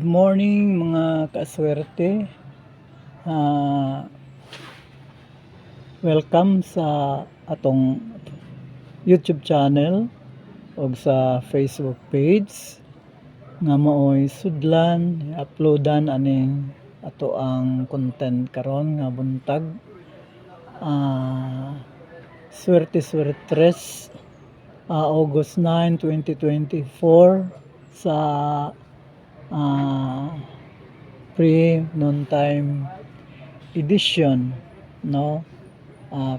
Good morning mga kaswerte. Welcome sa atong YouTube channel o sa Facebook page nga maoy sudlan uploadan aning ato ang content karon nga buntag. Swerte August 9, 2024 sa pre-noontime edition, no?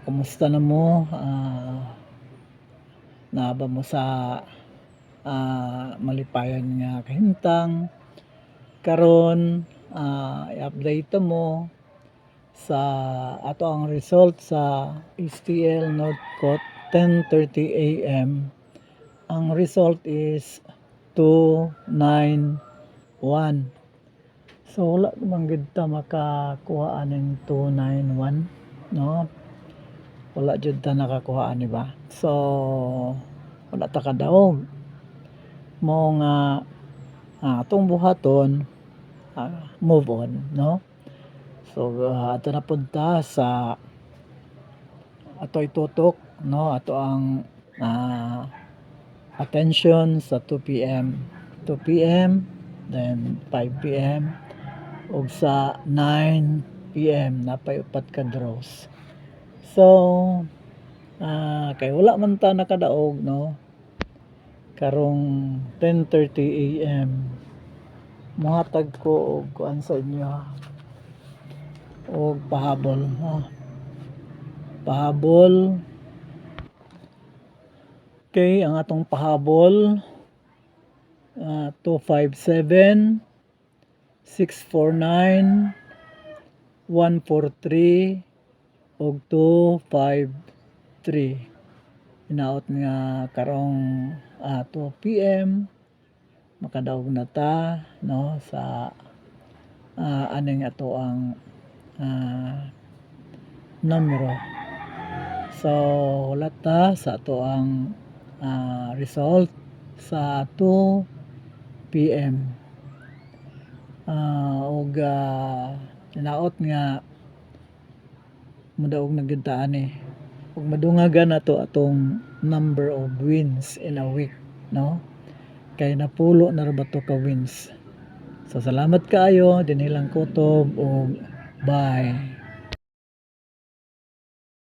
Kumusta na mo? Naaba mo sa malipayon nga kahintang karon. I-update mo sa ato ang result sa STL Northcote 10:30 AM. Ang result is 291. So wala naman gid ta makakuha aning 291, no? Wala jud ta nakakuha ani ba? So wala ta kadaog. Mo nga atong buhaton, move on, no? So ato na punta sa ato itutok, no? Ato ang attention sa 2 PM, then 5 PM ug sa 9 PM napay upat ka draws. So kay wala man ta nakadaog, no? Karong 10:30 AM mohatag ko og kuan sa inyo, og pahabol, pahabol. Okay, ang atong pahabol 257 649 143 ug 253. Inaot nga karong 2 PM makadaog na ta, no, sa aning ato ang numero. So wala ta sa ato ang result sa 2 PM. Og naot nga mudaog na gid ta ani ug madungagan nato atong number of wins in a week, no? Kay napulo na ra ba to ka wins. So salamat kaayo dinhi lang kutob og bye.